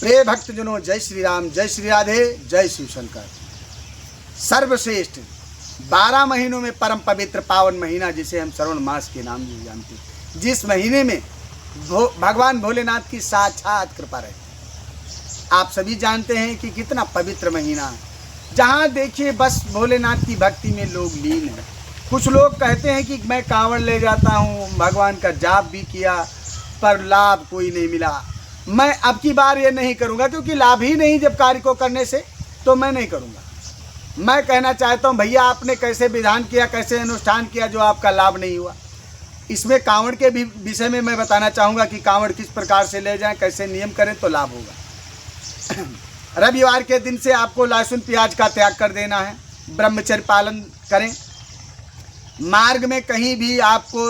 प्रिय भक्तजनों, जय श्री राम, जय श्री राधे, जय शिव शंकर। सर्वश्रेष्ठ 12 महीनों में परम पवित्र पावन महीना जिसे हम श्रावण मास के नाम से जानते हैं, जिस महीने में भगवान भोलेनाथ की साक्षात कृपा रहती है। आप सभी जानते हैं कि कितना पवित्र महीना है, जहाँ देखिए बस भोलेनाथ की भक्ति में लोग लीन हैं। कुछ लोग कहते हैं कि मैं कांवड़ ले जाता हूँ, भगवान का जाप भी किया पर लाभ कोई नहीं मिला। मैं अब की बार ये नहीं करूँगा, क्योंकि लाभ ही नहीं जब कार्य को करने से, तो मैं नहीं करूँगा। मैं कहना चाहता हूँ भैया, आपने कैसे विधान किया, कैसे अनुष्ठान किया जो आपका लाभ नहीं हुआ। इसमें कांवड़ के भी विषय में मैं बताना चाहूँगा कि कांवड़ किस प्रकार से ले जाएं, कैसे नियम करें तो लाभ होगा। रविवार के दिन से आपको लहसुन प्याज का त्याग कर देना है, ब्रह्मचर्य पालन करें। मार्ग में कहीं भी आपको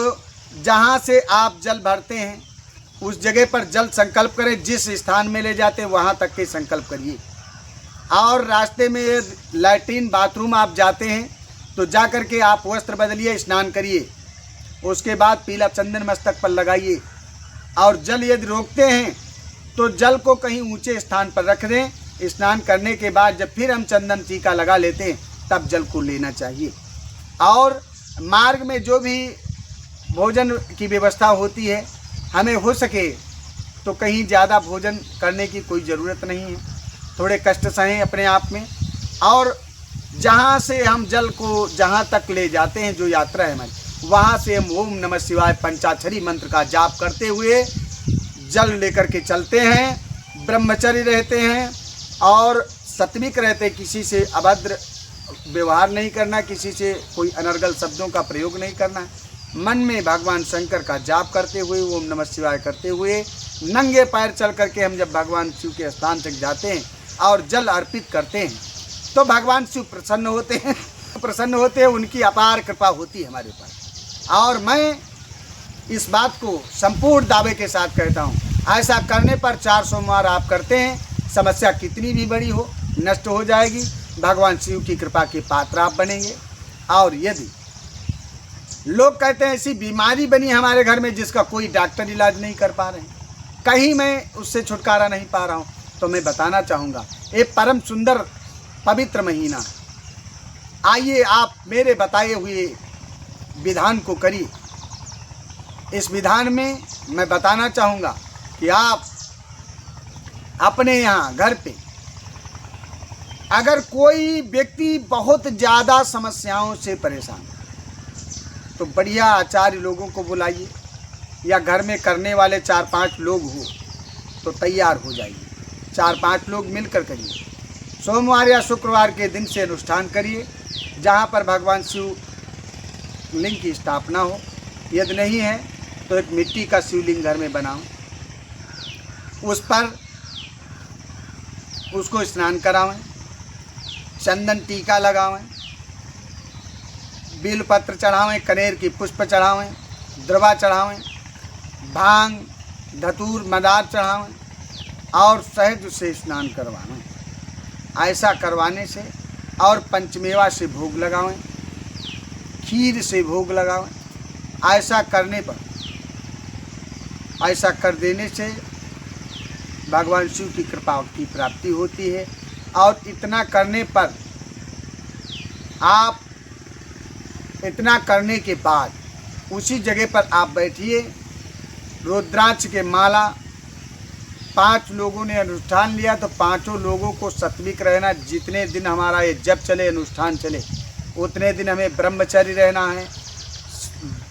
जहाँ से आप जल भरते हैं उस जगह पर जल संकल्प करें, जिस स्थान में ले जाते हैं वहाँ तक के संकल्प करिए। और रास्ते में लैट्रिन बाथरूम आप जाते हैं तो जा कर के आप वस्त्र बदलिए, स्नान करिए, उसके बाद पीला चंदन मस्तक पर लगाइए। और जल यदि रोकते हैं तो जल को कहीं ऊंचे स्थान पर रख दें। स्नान करने के बाद जब फिर हम चंदन टीका लगा लेते हैं तब जल को लेना चाहिए। और मार्ग में जो भी भोजन की व्यवस्था होती है, हमें हो सके तो कहीं ज़्यादा भोजन करने की कोई ज़रूरत नहीं है, थोड़े कष्ट सहें अपने आप में। और जहाँ से हम जल को जहाँ तक ले जाते हैं, जो यात्रा है हमारी, वहाँ से हम ओम नमः शिवाय पंचाक्षरी मंत्र का जाप करते हुए जल लेकर के चलते हैं। ब्रह्मचर्य रहते हैं और सात्विक रहते, किसी से अभद्र व्यवहार नहीं करना, किसी से कोई अनर्गल शब्दों का प्रयोग नहीं करना। मन में भगवान शंकर का जाप करते हुए, ओम नमः शिवाय करते हुए नंगे पैर चल करके हम जब भगवान शिव के स्थान तक जाते हैं और जल अर्पित करते हैं तो भगवान शिव प्रसन्न होते हैं, उनकी अपार कृपा होती है हमारे ऊपर। और मैं इस बात को संपूर्ण दावे के साथ कहता हूँ, ऐसा करने पर 4 सोमवार आप करते हैं, समस्या कितनी भी बड़ी हो नष्ट हो जाएगी। भगवान शिव की कृपा के पात्र आप बनेंगे। और यदि लोग कहते हैं ऐसी बीमारी बनी हमारे घर में जिसका कोई डॉक्टर इलाज नहीं कर पा रहे हैं, कहीं मैं उससे छुटकारा नहीं पा रहा हूँ, तो मैं बताना चाहूँगा ये परम सुंदर पवित्र महीना, आइए आप मेरे बताए हुए विधान को करिए। इस विधान में मैं बताना चाहूँगा कि आप अपने यहाँ घर पे अगर कोई व्यक्ति बहुत ज़्यादा समस्याओं से परेशान है तो बढ़िया आचार्य लोगों को बुलाइए, या घर में करने वाले 4-5 लोग हो तो तैयार हो जाइए। 4-5 लोग मिलकर करिए। सोमवार या शुक्रवार के दिन से अनुष्ठान करिए, जहाँ पर भगवान शिव लिंग की स्थापना हो। यदि नहीं है तो एक मिट्टी का शिवलिंग घर में बनाओ, उस पर उसको स्नान करावें, चंदन टीका लगावें, बेलपत्र चढ़ावें, कनेर की पुष्प चढ़ावें, द्रवा चढ़ावें, भांग धतूर मदार चढ़ावें और शहद से स्नान करवाएं। ऐसा करवाने से और पंचमेवा से भोग लगावें, खीर से भोग लगावें। ऐसा करने पर, ऐसा कर देने से भगवान शिव की कृपा की प्राप्ति होती है। और इतना करने पर आप, इतना करने के बाद उसी जगह पर आप बैठिए, रुद्राक्ष के माला 5 लोगों ने अनुष्ठान लिया तो 5 लोगों को सात्विक रहना। जितने दिन हमारा ये जप चले, अनुष्ठान चले, उतने दिन हमें ब्रह्मचर्य रहना है,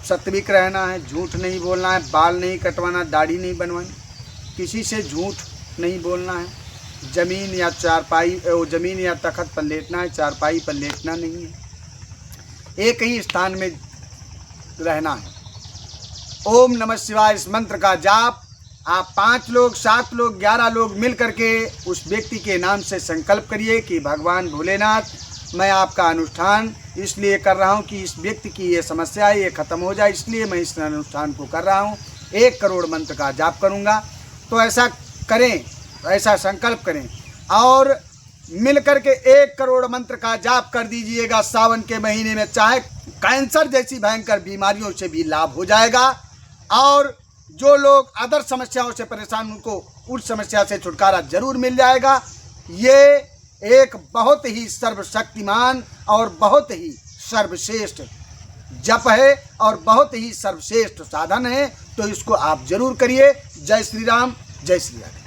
सात्विक रहना है, झूठ नहीं बोलना है, बाल नहीं कटवाना, दाढ़ी नहीं बनवानी, किसी से झूठ नहीं बोलना है, ज़मीन या चारपाई, ज़मीन या तख्त पर लेटना है, चारपाई पर लेटना नहीं है, एक ही स्थान में रहना है। ओम नमः शिवाय इस मंत्र का जाप आप 5 लोग, 7 लोग, 11 लोग मिल करके उस व्यक्ति के नाम से संकल्प करिए कि भगवान भोलेनाथ, मैं आपका अनुष्ठान इसलिए कर रहा हूँ कि इस व्यक्ति की ये समस्या है, ये ख़त्म हो जाए, इसलिए मैं इस अनुष्ठान को कर रहा हूँ। 1 करोड़ मंत्र का जाप करूँगा। तो ऐसा करें, ऐसा संकल्प करें और मिल करके 1 करोड़ मंत्र का जाप कर दीजिएगा। सावन के महीने में चाहे कैंसर जैसी भयंकर बीमारियों से भी लाभ हो जाएगा। और जो लोग अदर समस्याओं से परेशान, उनको उस समस्या से छुटकारा जरूर मिल जाएगा। ये एक बहुत ही सर्वशक्तिमान और बहुत ही सर्वश्रेष्ठ जप है और बहुत ही सर्वश्रेष्ठ साधन है, तो इसको आप जरूर करिए। जय श्री राम, जय श्री राधे।